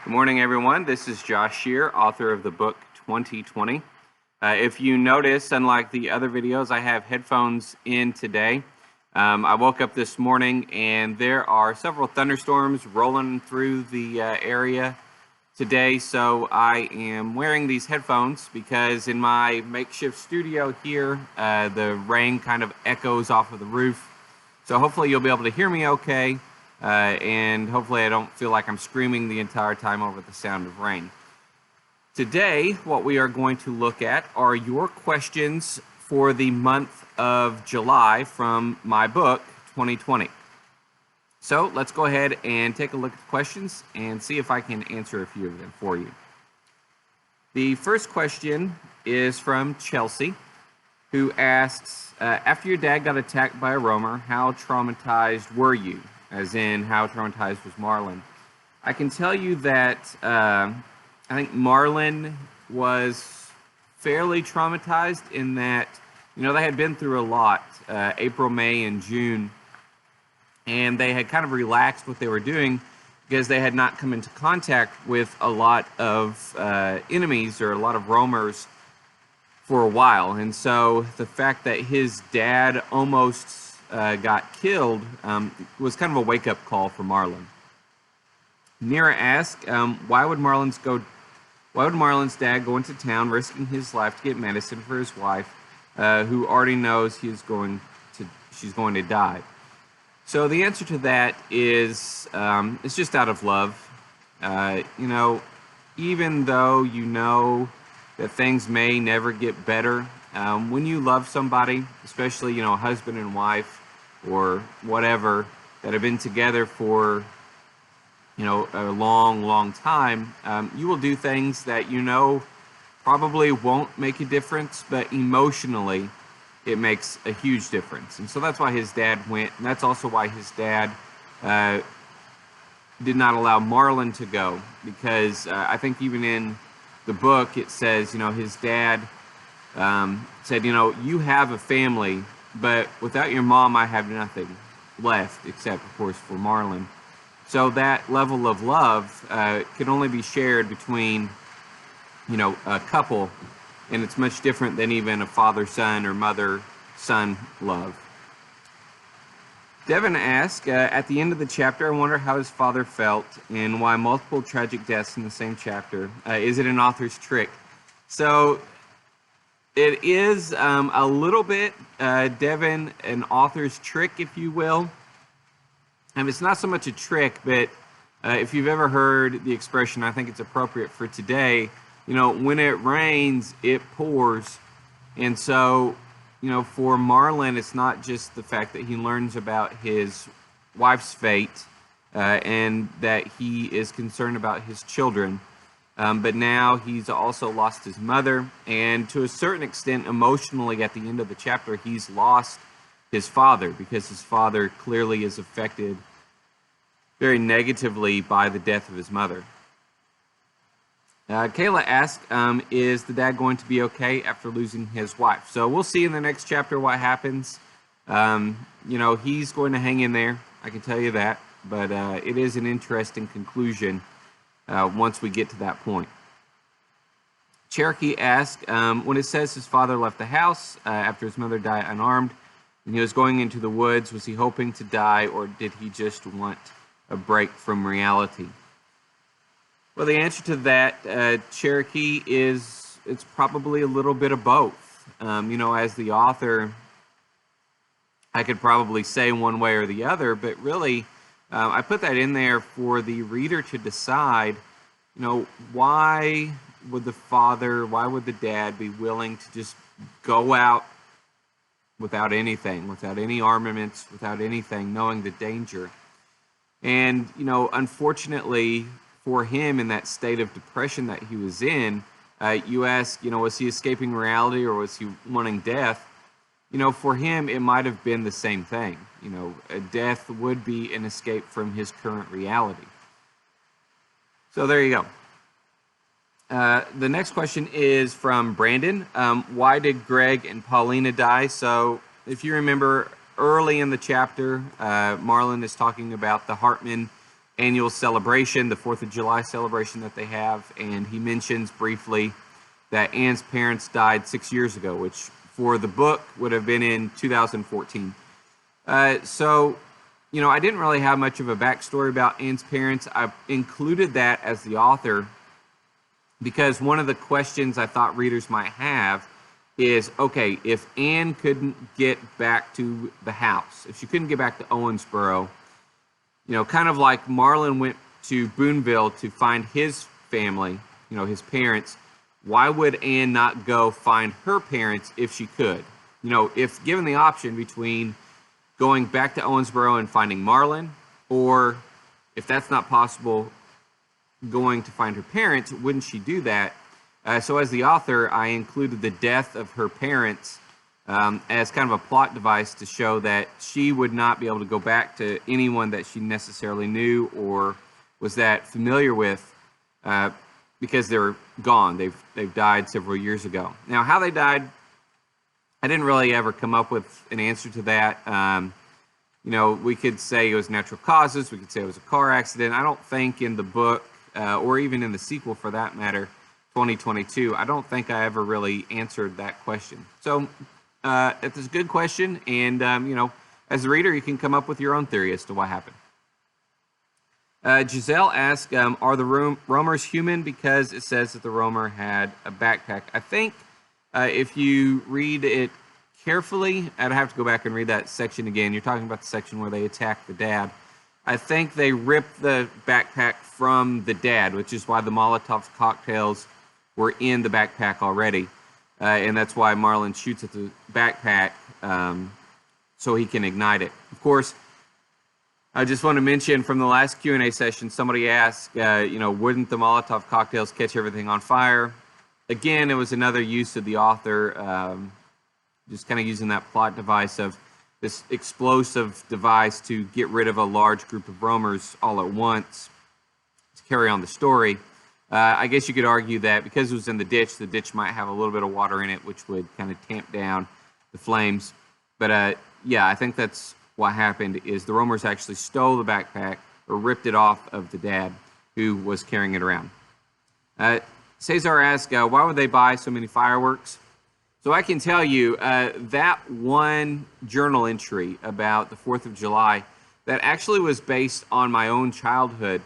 Good morning, everyone. This is Josh Scherrer, author of the book 2020. If you notice, unlike the other videos, I have headphones in today. I woke up this morning and there are several thunderstorms rolling through the area today, so I am wearing these headphones because in my makeshift studio here, the rain kind of echoes off of the roof. So hopefully you'll be able to hear me okay. And hopefully I don't feel like I'm screaming the entire time over the sound of rain. Today, what we are going to look at are your questions for the month of July from my book, 2020. So let's go ahead and take a look at the questions and see if I can answer a few of them for you. The first question is from Chelsea, who asks, after your dad got attacked by a roamer, how traumatized were you? As in, how traumatized was Marlon? I can tell you that I think Marlon was fairly traumatized in that, they had been through a lot, April, May, and June, and they had kind of relaxed what they were doing because they had not come into contact with a lot of enemies or a lot of roamers for a while. And so the fact that his dad almost got killed was kind of a wake-up call for Marlon. Nira asked, why would Marlon's dad go into town risking his life to get medicine for his wife, who already knows she's going to die? So the answer to that is it's just out of love. Even though you know that things may never get better, when you love somebody, especially husband and wife or whatever, that have been together for a long time, you will do things that probably won't make a difference, but emotionally it makes a huge difference. And so that's why his dad went, and that's also why his dad did not allow Marlon to go, because I think even in the book it says his dad said, you have a family, but without your mom, I have nothing left, except, of course, for Marlon. So that level of love can only be shared between, a couple, and it's much different than even a father-son or mother-son love. Devin asked, at the end of the chapter, I wonder how his father felt and why multiple tragic deaths in the same chapter. Is it an author's trick? So it is a little bit, Devin, an author's trick, if you will. It's not so much a trick, but if you've ever heard the expression, I think it's appropriate for today, when it rains, it pours. And so, for Marlon, it's not just the fact that he learns about his wife's fate and that he is concerned about his children. But now he's also lost his mother, and to a certain extent, emotionally, at the end of the chapter, he's lost his father, because his father clearly is affected very negatively by the death of his mother. Kayla asked, is the dad going to be okay after losing his wife? So we'll see in the next chapter what happens. He's going to hang in there, I can tell you that, but it is an interesting conclusion once we get to that point. Cherokee asked, when it says his father left the house after his mother died unarmed, and he was going into the woods, was he hoping to die, or did he just want a break from reality? Well, the answer to that, Cherokee, is it's probably a little bit of both. As the author, I could probably say one way or the other, but really, I put that in there for the reader to decide, why would the dad be willing to just go out without anything, without any armaments, without anything, knowing the danger? And, unfortunately for him, in that state of depression that he was in, you ask, was he escaping reality or was he wanting death? For him, it might have been the same thing. A death would be an escape from his current reality. So there you go. The next question is from Brandon. Why did Greg and Paulina die? So if you remember early in the chapter, Marlon is talking about the Hartman annual celebration, the 4th of July celebration that they have, and he mentions briefly that Anne's parents died 6 years ago, which for the book would have been in 2014. So, I didn't really have much of a backstory about Anne's parents. I included that as the author because one of the questions I thought readers might have is, okay, if Anne couldn't get back to the house, if she couldn't get back to Owensboro, kind of like Marlon went to Boonville to find his family, his parents, why would Anne not go find her parents if she could? If given the option between going back to Owensboro and finding Marlon, or if that's not possible, going to find her parents, wouldn't she do that? So as the author, I included the death of her parents as kind of a plot device to show that she would not be able to go back to anyone that she necessarily knew or was that familiar with because they're gone. They've died several years ago. Now, how they died, I didn't really ever come up with an answer to that. We could say it was natural causes. We could say it was a car accident. I don't think in the book, or even in the sequel for that matter, 2022, I don't think I ever really answered that question. So it's a good question, and as a reader, you can come up with your own theory as to what happened. Giselle asked, are the roamers human because it says that the roamer had a backpack? I think if you read it carefully, I'd have to go back and read that section again. You're talking about the section where they attack the dad. I think they ripped the backpack from the dad, which is why the Molotov cocktails were in the backpack already. And that's why Marlon shoots at the backpack so he can ignite it. Of course, I just want to mention from the last Q&A session, somebody asked, wouldn't the Molotov cocktails catch everything on fire? Again, it was another use of the author, just kind of using that plot device of this explosive device to get rid of a large group of roamers all at once to carry on the story. I guess you could argue that because it was in the ditch might have a little bit of water in it, which would kind of tamp down the flames. But yeah, I think that's what happened is the roamers actually stole the backpack or ripped it off of the dad who was carrying it around. Cesar asked, why would they buy so many fireworks? So I can tell you that one journal entry about the 4th of July that actually was based on my own childhood.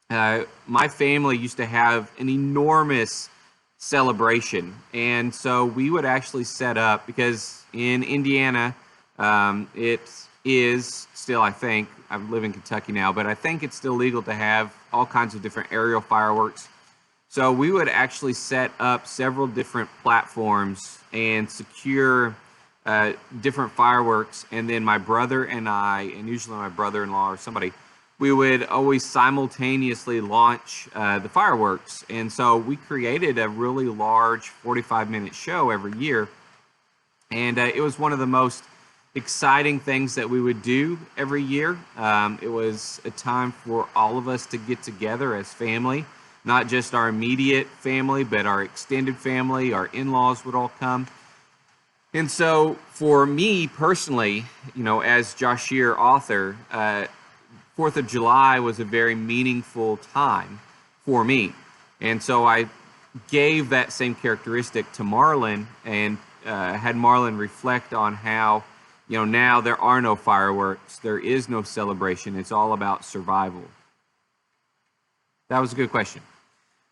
My family used to have an enormous celebration, and so we would actually set up, because in Indiana, it is still, I think, I live in Kentucky now, but I think it's still legal to have all kinds of different aerial fireworks. So we would actually set up several different platforms and secure different fireworks, and then my brother and I, and usually my brother-in-law or somebody, we would always simultaneously launch the fireworks. And so we created a really large 45-minute show every year, and it was one of the most exciting things that we would do every year. It was a time for all of us to get together as family, not just our immediate family, but our extended family, our in-laws would all come. And so for me personally, as Josh Scherrer, author, 4th of July was a very meaningful time for me. And so I gave that same characteristic to Marlon and had Marlon reflect on how, now there are no fireworks, there is no celebration, it's all about survival. That was a good question.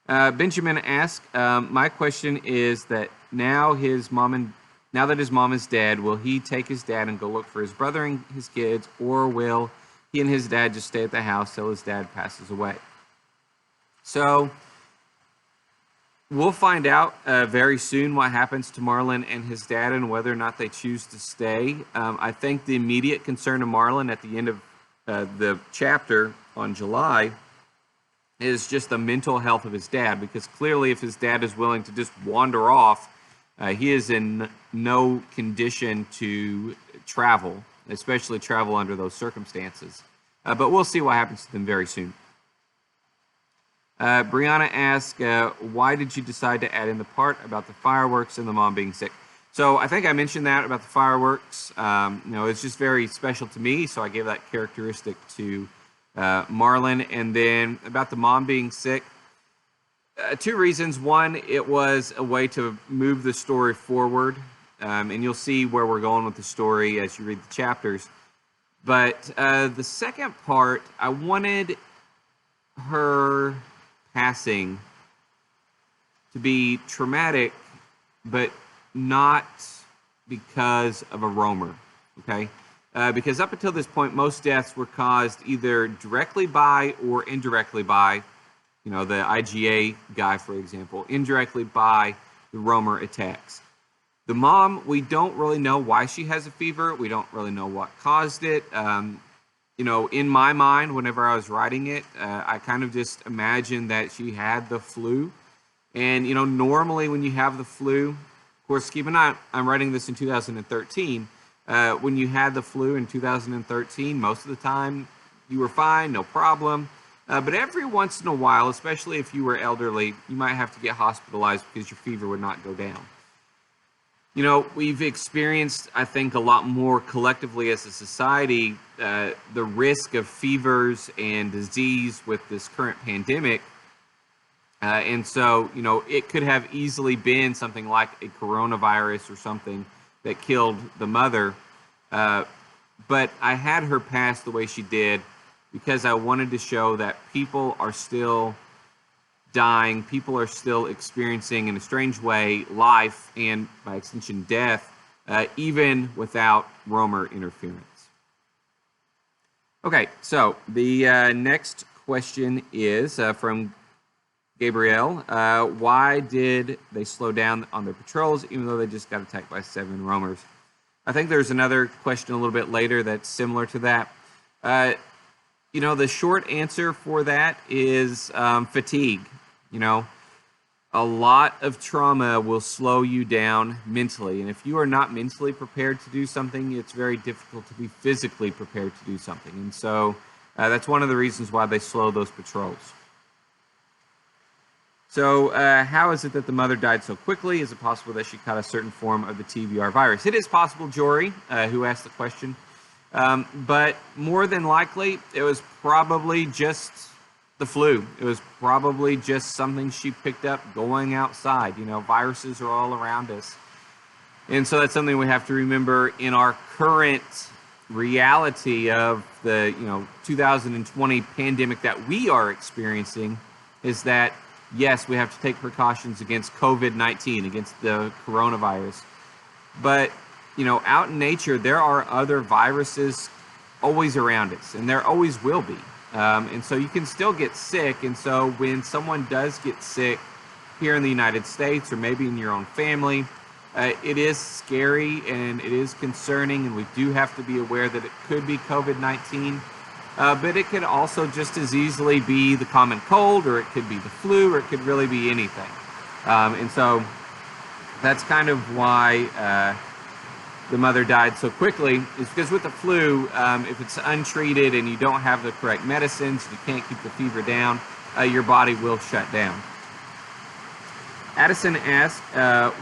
Benjamin asked, my question is that now that his mom is dead, will he take his dad and go look for his brother and his kids, or will he and his dad just stay at the house till his dad passes away? So we'll find out very soon what happens to Marlon and his dad and whether or not they choose to stay. I think the immediate concern of Marlon at the end of the chapter on July is just the mental health of his dad, because clearly if his dad is willing to just wander off, he is in no condition to travel, especially travel under those circumstances. But we'll see what happens to them very soon. Brianna asked, why did you decide to add in the part about the fireworks and the mom being sick? So I think I mentioned that about the fireworks. It's just very special to me, so I gave that characteristic to Marlon. And then about the mom being sick, two reasons. One, it was a way to move the story forward, and you'll see where we're going with the story as you read the chapters. But the second part, I wanted her passing to be traumatic, but not because of a roamer, okay? Because up until this point, most deaths were caused either directly by or indirectly by, the IGA guy, for example, indirectly by the roamer attacks. The mom, we don't really know why she has a fever. We don't really know what caused it. In my mind, whenever I was writing it, I kind of just imagined that she had the flu. And, normally when you have the flu, of course, keep in mind, I'm writing this in 2013. When you had the flu in 2013, most of the time you were fine, no problem. But every once in a while, especially if you were elderly, you might have to get hospitalized because your fever would not go down. We've experienced, I think, a lot more collectively as a society, the risk of fevers and disease with this current pandemic. And so, it could have easily been something like a coronavirus or something that killed the mother. But I had her pass the way she did because I wanted to show that people are still dying, people are still experiencing, in a strange way, life and, by extension, death, even without roamer interference. Okay, so the next question is from Gabrielle. Why did they slow down on their patrols even though they just got attacked by 7 roamers? I think there's another question a little bit later that's similar to that. The short answer for that is fatigue. A lot of trauma will slow you down mentally. And if you are not mentally prepared to do something, it's very difficult to be physically prepared to do something. And so that's one of the reasons why they slow those patrols. So how is it that the mother died so quickly? Is it possible that she caught a certain form of the TBR virus? It is possible, Jory, who asked the question. But more than likely, it was probably just the flu. It was probably just something she picked up going outside. Viruses are all around us. And so that's something we have to remember in our current reality of the 2020 pandemic that we are experiencing, is that yes, we have to take precautions against COVID-19, against the coronavirus. But out in nature, there are other viruses always around us, and there always will be. And so you can still get sick. And so when someone does get sick here in the United States, or maybe in your own family, it is scary and it is concerning, and we do have to be aware that it could be COVID-19. But it could also just as easily be the common cold, or it could be the flu, or it could really be anything. And so that's kind of why the mother died so quickly, is because with the flu, if it's untreated and you don't have the correct medicines, you can't keep the fever down, your body will shut down. Addison asked,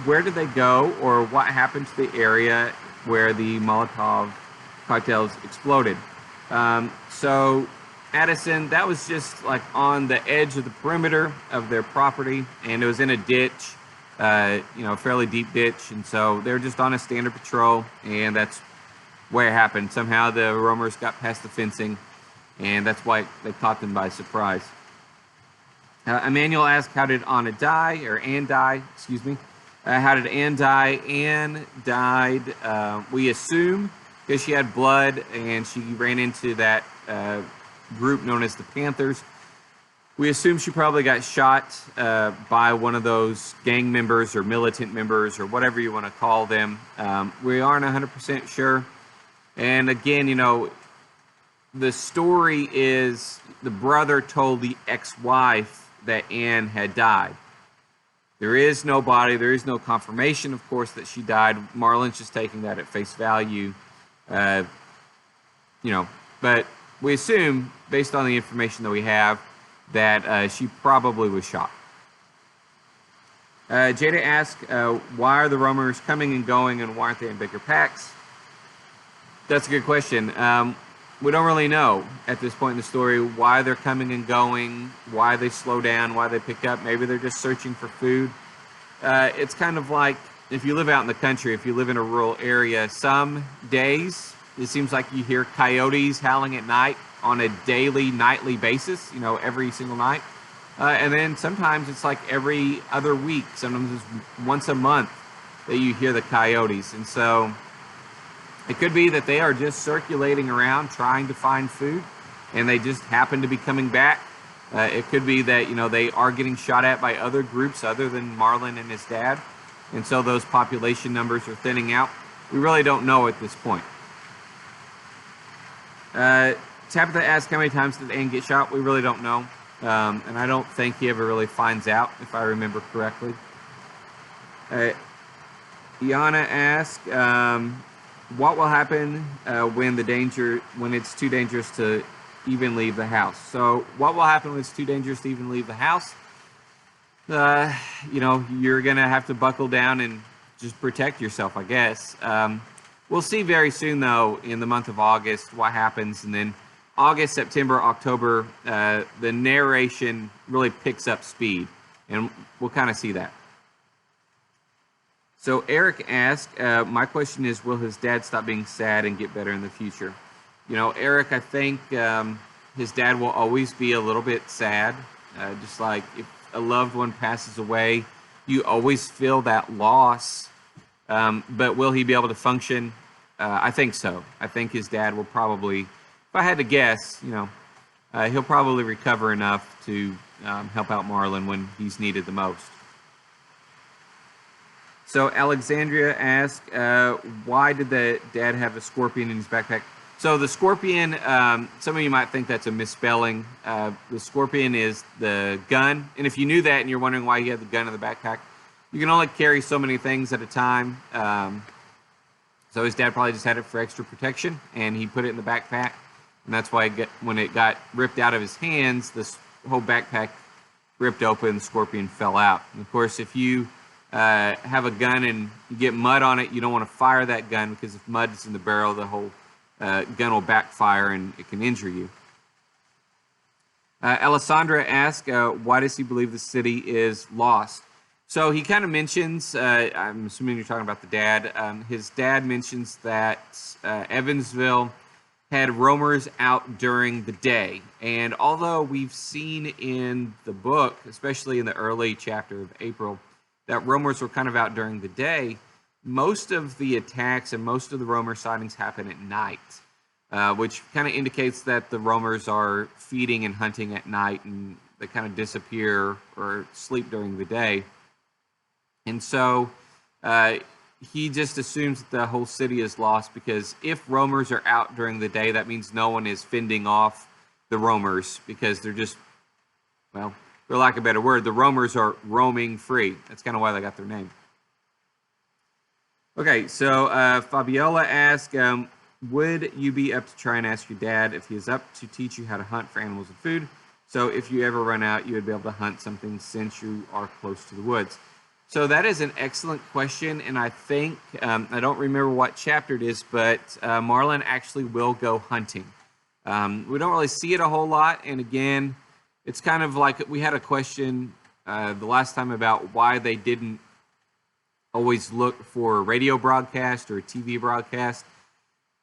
where did they go, or what happened to the area where the Molotov cocktails exploded? So Addison, that was just like on the edge of the perimeter of their property, and it was in a ditch, a fairly deep ditch, and so they were just on a standard patrol, and that's where it happened. Somehow the roamers got past the fencing, and that's why they caught them by surprise. Emmanuel asked, how did Anna die, or Ann die, excuse me. How did Ann die? Ann died, we assume, because she had blood and she ran into that group known as the Panthers. We assume she probably got shot by one of those gang members or militant members or whatever you want to call them. We aren't 100% sure. And again, the story is the brother told the ex-wife that Ann had died. There is no body, there is no confirmation, of course, that she died. Marlon's just taking that at face value. But we assume, based on the information that we have, that she probably was shot. Jada asked, why are the roamers coming and going, and why aren't they in bigger packs? That's a good question. we don't really know at this point in the story why they're coming and going, why they slow down, why they pick up. Maybe they're just searching for food. It's kind of like if you live out in the country, if you live in a rural area, some days it seems like you hear coyotes howling at night on a daily, nightly basis, every single night. And then sometimes it's like every other week, sometimes it's once a month that you hear the coyotes. And so it could be that they are just circulating around trying to find food, and they just happen to be coming back. It could be that, they are getting shot at by other groups other than Marlon and his dad, and so those population numbers are thinning out. We really don't know at this point. Tabitha asked how many times did Ann get shot. We really don't know, and I don't think he ever really finds out, if I remember correctly. Iana asked, what will happen when it's too dangerous to even leave the house? So what will happen when it's too dangerous to even leave the house? You're going to have to buckle down and just protect yourself, I guess. We'll see very soon, though, in the month of August, what happens. And then August, September, October, the narration really picks up speed. And we'll kind of see that. So Eric asked, my question is, will his dad stop being sad and get better in the future? Eric, I think his dad will always be a little bit sad. Just like if a loved one passes away, you always feel that loss. But will he be able to function? I think so. I think his dad will probably, if I had to guess, he'll probably recover enough to help out Marlon when he's needed the most. So Alexandria asked, why did the dad have a scorpion in his backpack? So the scorpion, some of you might think that's a misspelling. The scorpion is the gun. And if you knew that and you're wondering why he had the gun in the backpack, you can only carry so many things at a time. So his dad probably just had it for extra protection, and he put it in the backpack. And that's why when it got ripped out of his hands, this whole backpack ripped open, the scorpion fell out. And of course, if you have a gun and you get mud on it, you don't want to fire that gun, because if mud is in the barrel, the whole gun will backfire and it can injure you. Alessandra asked, why does he believe the city is lost? So he kind of mentions, I'm assuming you're talking about the dad, his dad mentions that Evansville had roamers out during the day. And although we've seen in the book, especially in the early chapter of April, that roamers were kind of out during the day, most of the attacks and most of the roamer sightings happen at night, which kind of indicates that the roamers are feeding and hunting at night, and they kind of disappear or sleep during the day. And so he just assumes that the whole city is lost, because if roamers are out during the day, that means no one is fending off the roamers, because they're just, well, for lack of a better word, the roamers are roaming free. That's kind of why they got their name. Okay, so Fabiola asked, would you be up to try and ask your dad if he is up to teach you how to hunt for animals and food? So if you ever run out, you would be able to hunt something since you are close to the woods. So that is an excellent question, and I think, I don't remember what chapter it is, but Marlon actually will go hunting. We don't really see it a whole lot, and again, it's kind of like we had a question the last time about why they didn't always look for a radio broadcast or a TV broadcast.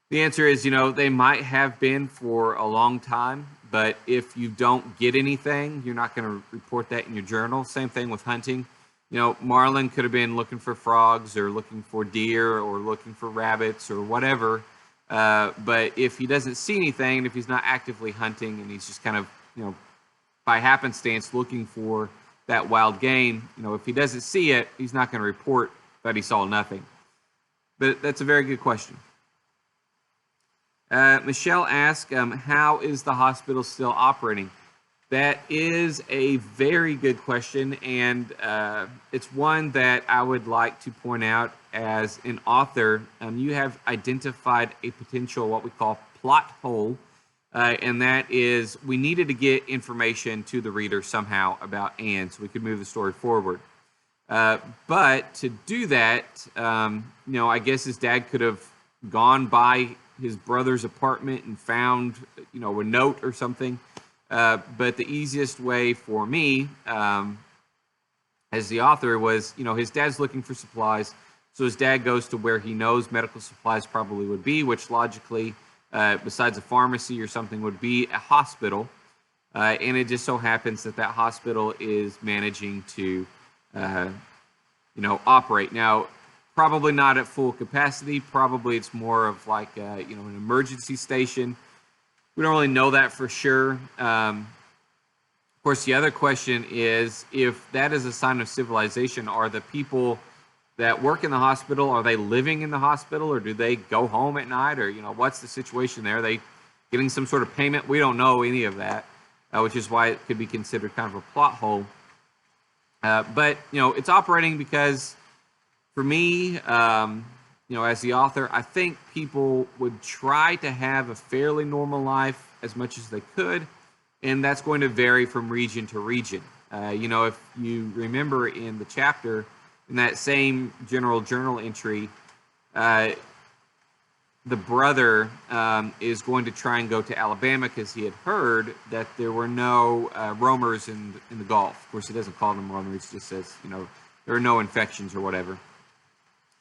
The answer is, they might have been for a long time, but if you don't get anything, you're not going to report that in your journal. Same thing with hunting. Marlon could have been looking for frogs or looking for deer or looking for rabbits or whatever. But if he doesn't see anything, and if he's not actively hunting and he's just kind of, by happenstance looking for that wild game, if he doesn't see it, he's not going to report that he saw nothing. But that's a very good question. Michelle asked, how is the hospital still operating? That is a very good question, and it's one that I would like to point out as an author. You have identified a potential, what we call plot hole, and that is we needed to get information to the reader somehow about Anne so we could move the story forward. But to do that, I guess his dad could have gone by his brother's apartment and found, a note or something. But the easiest way for me, as the author, was, his dad's looking for supplies. So his dad goes to where he knows medical supplies probably would be, which logically, besides a pharmacy or something, would be a hospital. And it just so happens that hospital is managing to, operate. Now, probably not at full capacity. Probably it's more of like, an emergency station. We don't really know that for sure. Of course, the other question is, if that is a sign of civilization, are the people that work in the hospital, are they living in the hospital, or do they go home at night, or, what's the situation there? Are they getting some sort of payment? We don't know any of that, which is why it could be considered kind of a plot hole. But, it's operating because, for me, as the author, I think people would try to have a fairly normal life as much as they could, and that's going to vary from region to region. If you remember in the chapter, in that same general journal entry, the brother is going to try and go to Alabama because he had heard that there were no roamers in the Gulf. Of course, he doesn't call them roamers; he just says, there are no infections or whatever.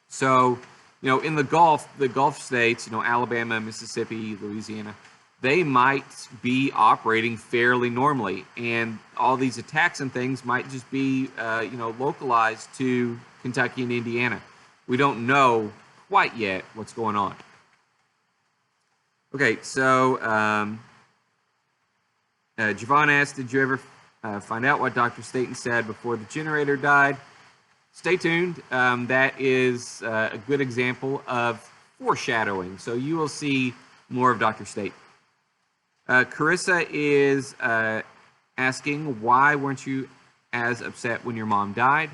So, in the Gulf states, Alabama, Mississippi, Louisiana, they might be operating fairly normally, and all these attacks and things might just be, localized to Kentucky and Indiana. We don't know quite yet what's going on. Okay, so Javon asked, did you ever find out what Dr. Staten said before the generator died? Stay tuned. That is a good example of foreshadowing. So you will see more of Dr. Staten. Carissa is asking, why weren't you as upset when your mom died?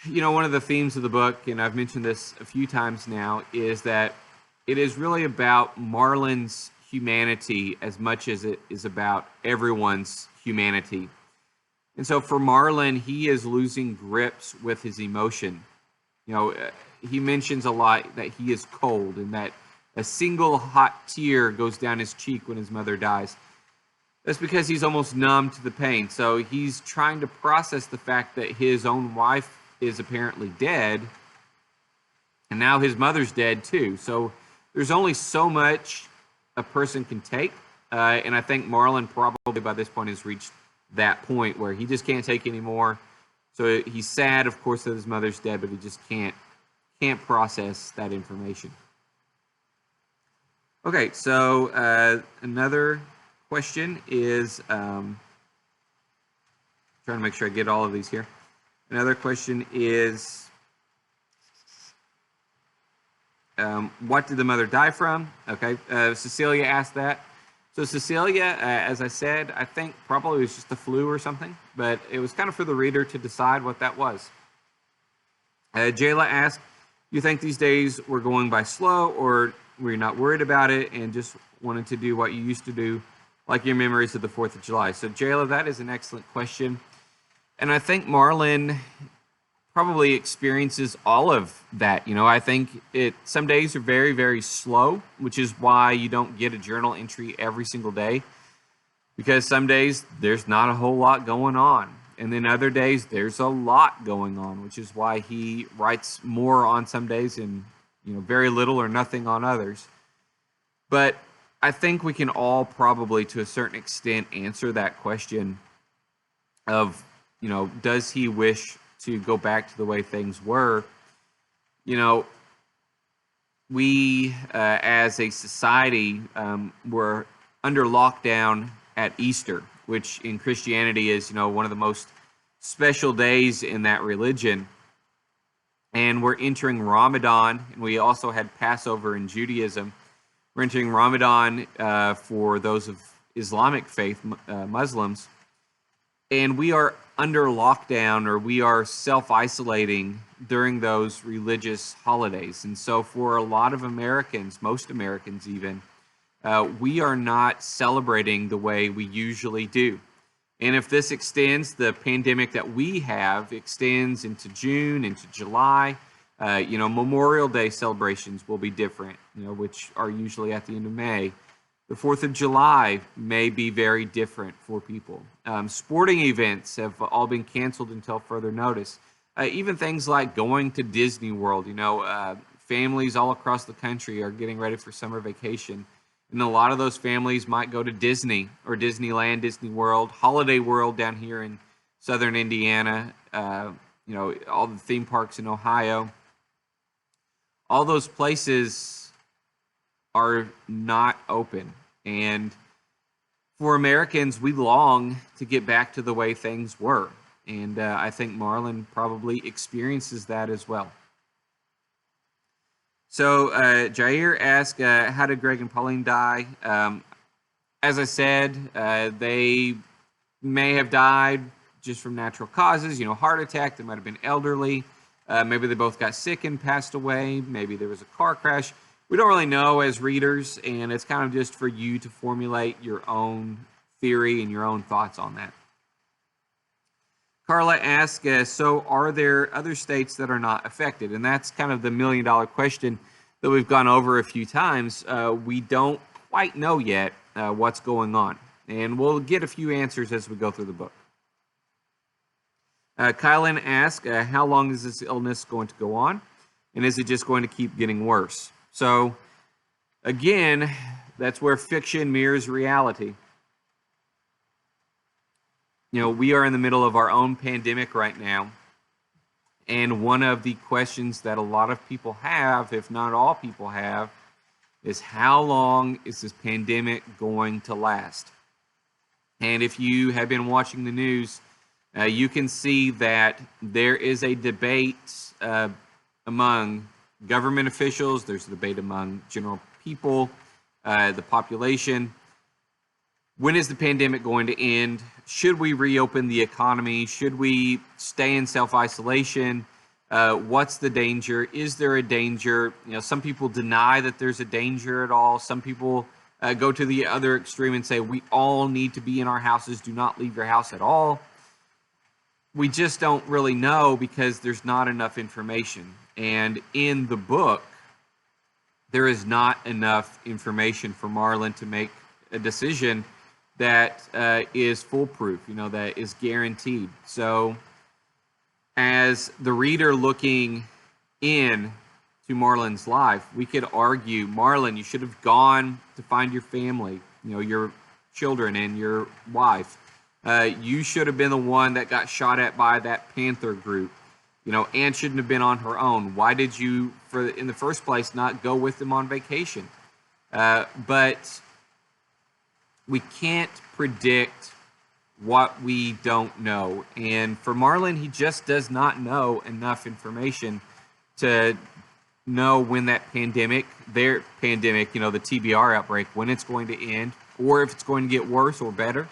One of the themes of the book, and I've mentioned this a few times now, is that it is really about Marlon's humanity as much as it is about everyone's humanity. And so for Marlon, he is losing grips with his emotion. He mentions a lot that he is cold and that a single hot tear goes down his cheek when his mother dies. That's because he's almost numb to the pain. So he's trying to process the fact that his own wife is apparently dead, and now his mother's dead too. So there's only so much a person can take, and I think Marlon probably by this point has reached that point where he just can't take anymore. So he's sad, of course, that his mother's dead, but he just can't process that information. Okay, so another question is, trying to make sure I get all of these here. Another question is, what did the mother die from? Okay, Cecilia asked that. So Cecilia, as I said, I think probably it was just the flu or something, but it was kind of for the reader to decide what that was. Jayla asked, you think these days were going by slow, or were you not worried about it and just wanted to do what you used to do, like your memories of the 4th of July? So Jayla, that is an excellent question. And I think Marlon probably experiences all of that. I think some days are very, very slow, which is why you don't get a journal entry every single day, because some days there's not a whole lot going on. And then other days there's a lot going on, which is why he writes more on some days and, very little or nothing on others. But I think we can all probably, to a certain extent, answer that question of, does he wish to go back to the way things were? We, as a society, were under lockdown at Easter, which in Christianity is, one of the most special days in that religion. And we're entering Ramadan, and we also had Passover in Judaism. We're entering Ramadan for those of Islamic faith, Muslims. And we are under lockdown, or we are self-isolating during those religious holidays. And so for a lot of Americans, most Americans even, we are not celebrating the way we usually do. And if this extends, the pandemic that we have extends into June, into July, Memorial Day celebrations will be different. which are usually at the end of May. The 4th of July may be very different for people. Sporting events have all been canceled until further notice. Even things like going to Disney World, families all across the country are getting ready for summer vacation. And a lot of those families might go to Disney or Disneyland, Disney World, Holiday World down here in southern Indiana, all the theme parks in Ohio. All those places are not open. And for Americans, we long to get back to the way things were. And I think Marlon probably experiences that as well. So Jair asked, how did Greg and Pauline die? As I said, they may have died just from natural causes, heart attack. They might have been elderly. Maybe they both got sick and passed away. Maybe there was a car crash. We don't really know as readers, and it's kind of just for you to formulate your own theory and your own thoughts on that. Carla asked, so are there other states that are not affected? And that's kind of the million-dollar question that we've gone over a few times. We don't quite know yet what's going on, and we'll get a few answers as we go through the book. Kylan asked, how long is this illness going to go on? And is it just going to keep getting worse? So, again, that's where fiction mirrors reality. We are in the middle of our own pandemic right now. And one of the questions that a lot of people have, if not all people have, is how long is this pandemic going to last? And if you have been watching the news, you can see that there is a debate among government officials. There's a debate among general people, the population. When is the pandemic going to end? Should we reopen the economy? Should we stay in self-isolation? What's the danger? Is there a danger? Some people deny that there's a danger at all. Some people go to the other extreme and say, we all need to be in our houses. Do not leave your house at all. We just don't really know because there's not enough information. And in the book, there is not enough information for Marlon to make a decision that is foolproof, that is guaranteed. So as the reader looking in to Marlon's life, we could argue, Marlon, you should have gone to find your family, your children and your wife. You should have been the one that got shot at by that Panther group. Anne shouldn't have been on her own. Why did you, in the first place, not go with them on vacation? But we can't predict what we don't know. And for Marlon, he just does not know enough information to know when that pandemic, the TBR outbreak, when it's going to end, or if it's going to get worse or better.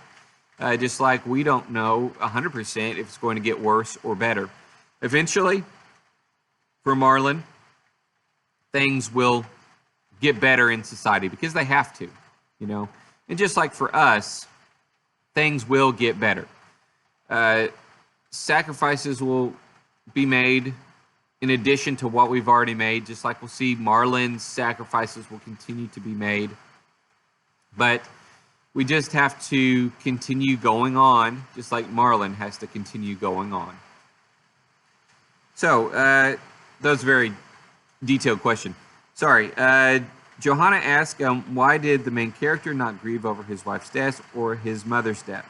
Just like we don't know 100% if it's going to get worse or better. Eventually, for Marlon, things will get better in society because they have to, And just like for us, things will get better. Sacrifices will be made in addition to what we've already made, just like we'll see Marlon's sacrifices will continue to be made. But we just have to continue going on, just like Marlon has to continue going on. So, that was a very detailed question. Sorry. Johanna asked, why did the main character not grieve over his wife's death or his mother's death?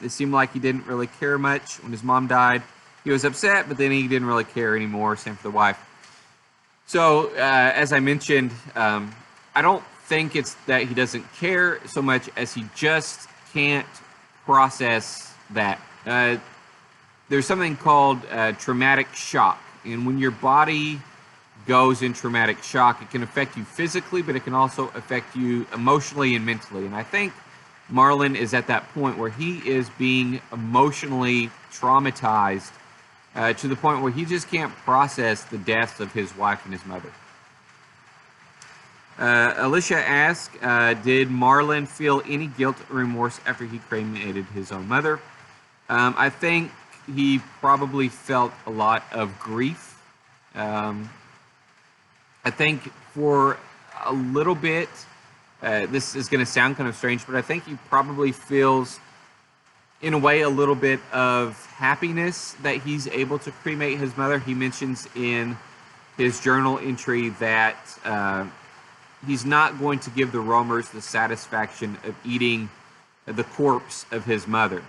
It seemed like he didn't really care much. When his mom died, he was upset, but then he didn't really care anymore. Same for the wife. So, as I mentioned, I don't think it's that he doesn't care so much as he just can't process that. There's something called traumatic shock. And when your body goes in traumatic shock, it can affect you physically, but it can also affect you emotionally and mentally. And I think Marlon is at that point where he is being emotionally traumatized to the point where he just can't process the deaths of his wife and his mother. Alicia asked, did Marlon feel any guilt or remorse after he cremated his own mother? I think he probably felt a lot of grief. I think for a little bit, this is going to sound kind of strange, but I think he probably feels, in a way, a little bit of happiness that he's able to cremate his mother. He mentions in his journal entry that he's not going to give the roamers the satisfaction of eating the corpse of his mother.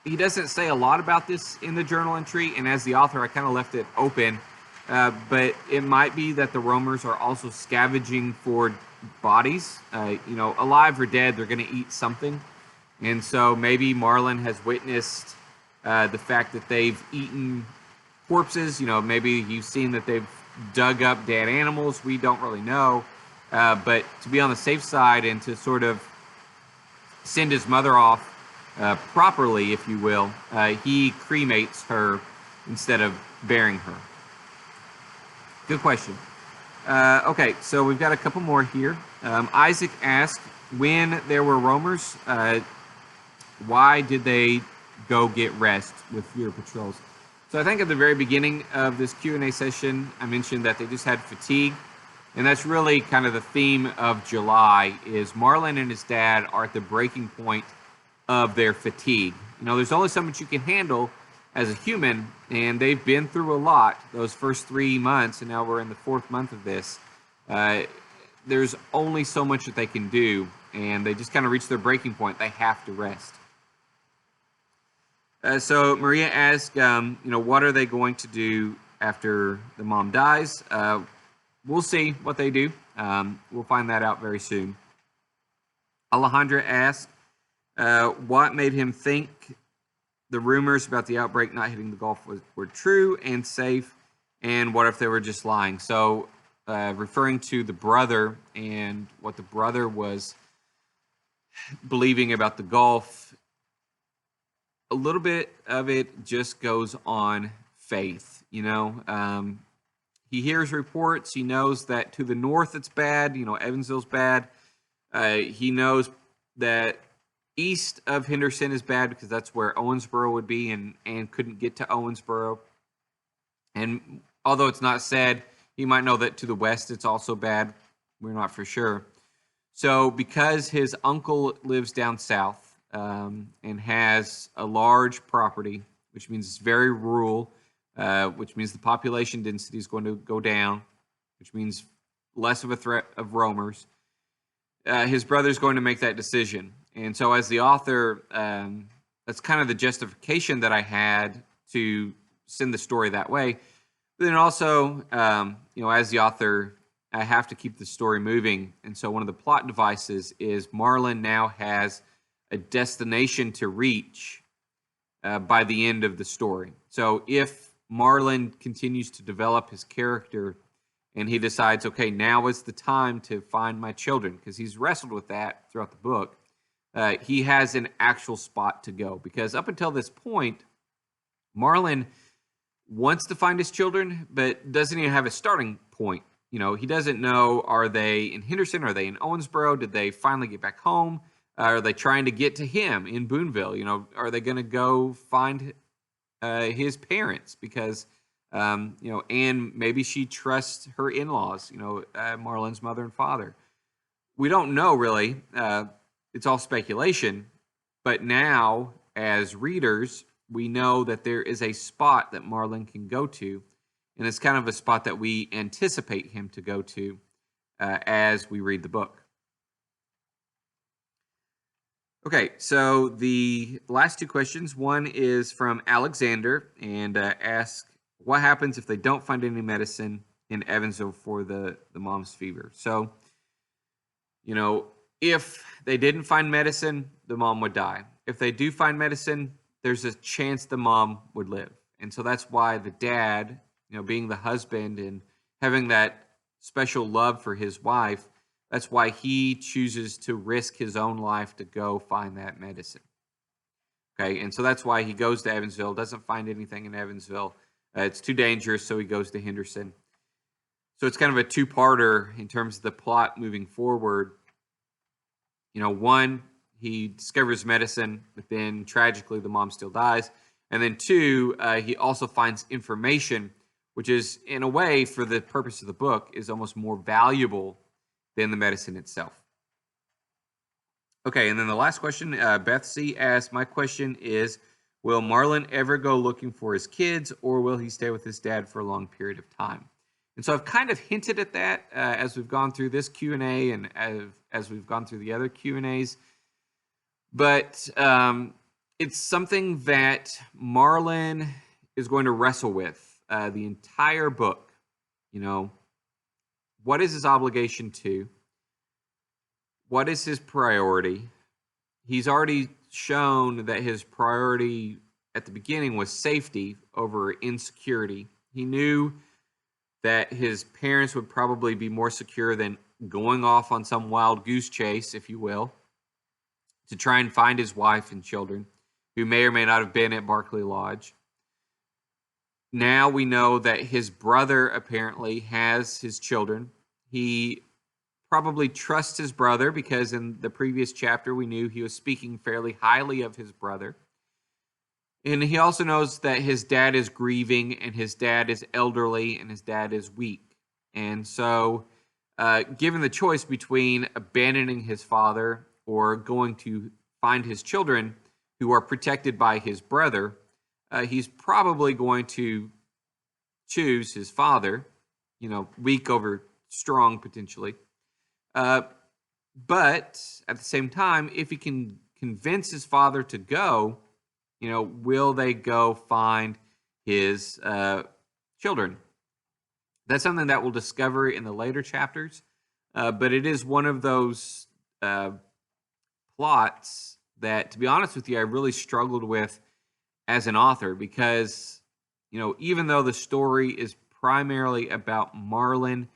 He doesn't say a lot about this in the journal entry, and as the author, I kind of left it open. But it might be that the roamers are also scavenging for bodies. Alive or dead, they're going to eat something. And so maybe Marlon has witnessed the fact that they've eaten corpses. Maybe you've seen that they've dug up dead animals. We don't really know. But to be on the safe side and to sort of send his mother off properly, if you will, he cremates her instead of burying her. Good question. Okay, so we've got a couple more here. Isaac asked, when there were roamers, why did they go get rest with fewer patrols? So I think at the very beginning of this Q&A session, I mentioned that they just had fatigue. And that's really kind of the theme of July, is Marlon and his dad are at the breaking point of their fatigue. There's only so much you can handle as a human, and they've been through a lot those first 3 months, and now we're in the 4th month of this. There's only so much that they can do, and they just kind of reach their breaking point. They have to rest. So Maria asked, what are they going to do after the mom dies? We'll see what they do. We'll find that out very soon. Alejandra asked, what made him think the rumors about the outbreak not hitting the Gulf were true and safe, and what if they were just lying? So referring to the brother and what the brother was believing about the Gulf, a little bit of it just goes on faith. He hears reports. He knows that to the north it's bad. Evansville's bad. He knows that east of Henderson is bad because that's where Owensboro would be, and couldn't get to Owensboro. And although it's not said, he might know that to the west it's also bad. We're not for sure. So because his uncle lives down south and has a large property, which means it's very rural, which means the population density is going to go down, which means less of a threat of roamers, his brother's going to make that decision. And so as the author, that's kind of the justification that I had to send the story that way. But then also, as the author, I have to keep the story moving. And so one of the plot devices is Marlon now has a destination to reach by the end of the story. So if Marlon continues to develop his character and he decides, okay, now is the time to find my children, because he's wrestled with that throughout the book, he has an actual spot to go. Because up until this point, Marlon wants to find his children, but doesn't even have a starting point. He doesn't know, are they in Henderson? Are they in Owensboro? Did they finally get back home? Are they trying to get to him in Boonville? Are they going to go find his parents? Because, and maybe she trusts her in-laws, Marlon's mother and father. We don't know, really. It's all speculation. But now, as readers, we know that there is a spot that Marlon can go to. And it's kind of a spot that we anticipate him to go to as we read the book. Okay, so the last two questions. One is from Alexander, and asks, what happens if they don't find any medicine in Evansville for the mom's fever? So, if they didn't find medicine, the mom would die. If they do find medicine, there's a chance the mom would live. And so that's why the dad, being the husband and having that special love for his wife, that's why he chooses to risk his own life to go find that medicine. Okay, and so that's why he goes to Evansville, doesn't find anything in Evansville. It's too dangerous, so he goes to Henderson. So it's kind of a two-parter in terms of the plot moving forward. One, he discovers medicine, but then tragically the mom still dies. And then two, he also finds information, which is, in a way, for the purpose of the book, is almost more valuable than the medicine itself. Okay, and then the last question, Beth C. asks, my question is, will Marlon ever go looking for his kids, or will he stay with his dad for a long period of time? And so I've kind of hinted at that as we've gone through this Q&A and as we've gone through the other Q&As. But it's something that Marlon is going to wrestle with the entire book. You know, what is his obligation to? What is his priority? He's already shown that his priority at the beginning was safety over insecurity. He knew that his parents would probably be more secure than going off on some wild goose chase, if you will, to try and find his wife and children, who may or may not have been at Barclay Lodge. Now we know that his brother apparently has his children. He probably trusts his brother because in the previous chapter we knew he was speaking fairly highly of his brother. And he also knows that his dad is grieving and his dad is elderly and his dad is weak. And so given the choice between abandoning his father or going to find his children who are protected by his brother, he's probably going to choose his father, weak over strong potentially. But at the same time, if he can convince his father to go, will they go find his children? That's something that we'll discover in the later chapters. But it is one of those plots that, to be honest with you, I really struggled with as an author because, even though the story is primarily about Marlon,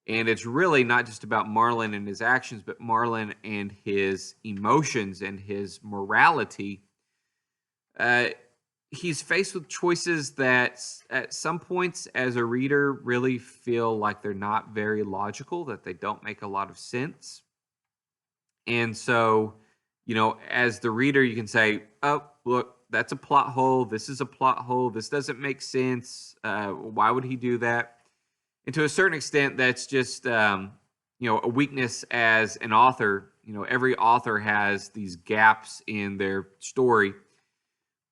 and it's really not just about Marlon and his actions, but Marlon and his emotions and his morality. He's faced with choices that at some points as a reader really feel like they're not very logical, that they don't make a lot of sense. And so, as the reader, you can say, oh, look, that's a plot hole. This is a plot hole. This doesn't make sense. Why would he do that? And to a certain extent, that's just, a weakness as an author. Every author has these gaps in their story.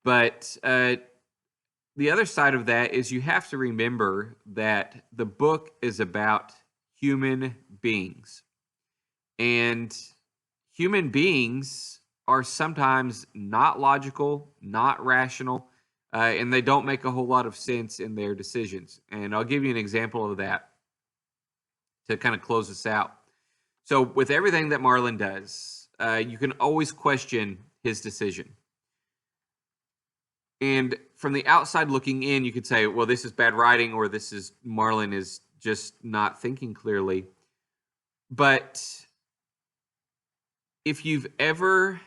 But the other side of that is you have to remember that the book is about human beings. And human beings are sometimes not logical, not rational, and they don't make a whole lot of sense in their decisions. And I'll give you an example of that to kind of close this out. So with everything that Marlon does, you can always question his decision. And from the outside looking in, you could say, well, this is bad writing, or this is Marlon is just not thinking clearly. But if you've ever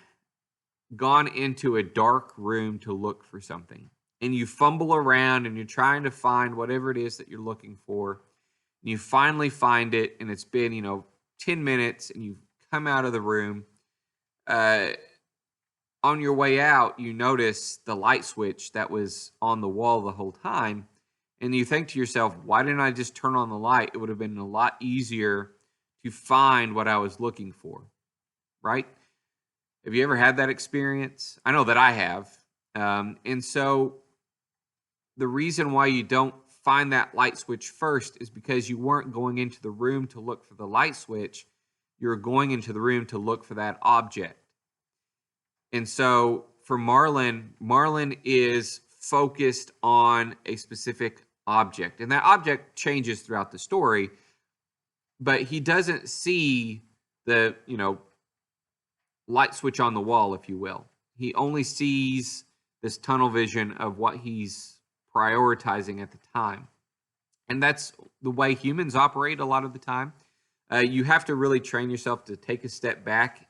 gone into a dark room to look for something, and you fumble around and you're trying to find whatever it is that you're looking for, and you finally find it, and it's been, 10 minutes, and you've come out of the room, on your way out, you notice the light switch that was on the wall the whole time, and you think to yourself, why didn't I just turn on the light? It would have been a lot easier to find what I was looking for, right? Have you ever had that experience? I know that I have. And so the reason why you don't find that light switch first is because you weren't going into the room to look for the light switch. You're going into the room to look for that object. And so for Marlon is focused on a specific object. And that object changes throughout the story, but he doesn't see the, light switch on the wall, if you will. He only sees this tunnel vision of what he's prioritizing at the time. And that's the way humans operate a lot of the time. You have to really train yourself to take a step back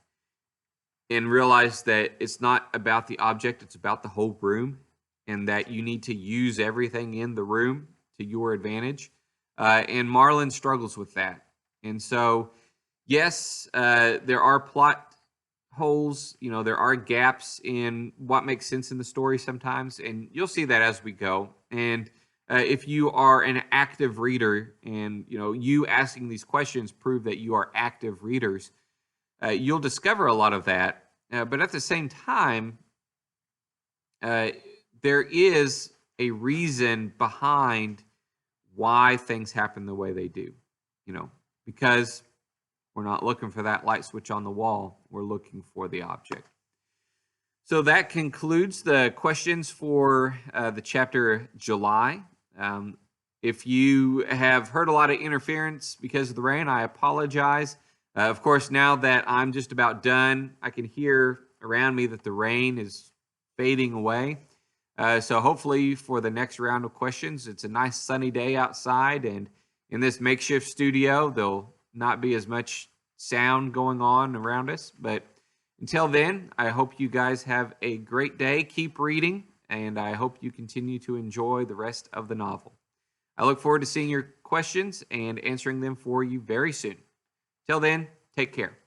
and realize that it's not about the object, it's about the whole room, and that you need to use everything in the room to your advantage. And Marlon struggles with that. And so, yes, there are plot holes, there are gaps in what makes sense in the story sometimes, and you'll see that as we go. And if you are an active reader, and you asking these questions prove that you are active readers, you'll discover a lot of that. But at the same time, there is a reason behind why things happen the way they do, because we're not looking for that light switch on the wall. We're looking for the object. So that concludes the questions for the chapter July. If you have heard a lot of interference because of the rain, I apologize. Of course, now that I'm just about done, I can hear around me that the rain is fading away. So hopefully for the next round of questions, it's a nice sunny day outside, and in this makeshift studio, there'll not be as much sound going on around us. But until then, I hope you guys have a great day. Keep reading, and I hope you continue to enjoy the rest of the novel. I look forward to seeing your questions and answering them for you very soon. Till then, take care.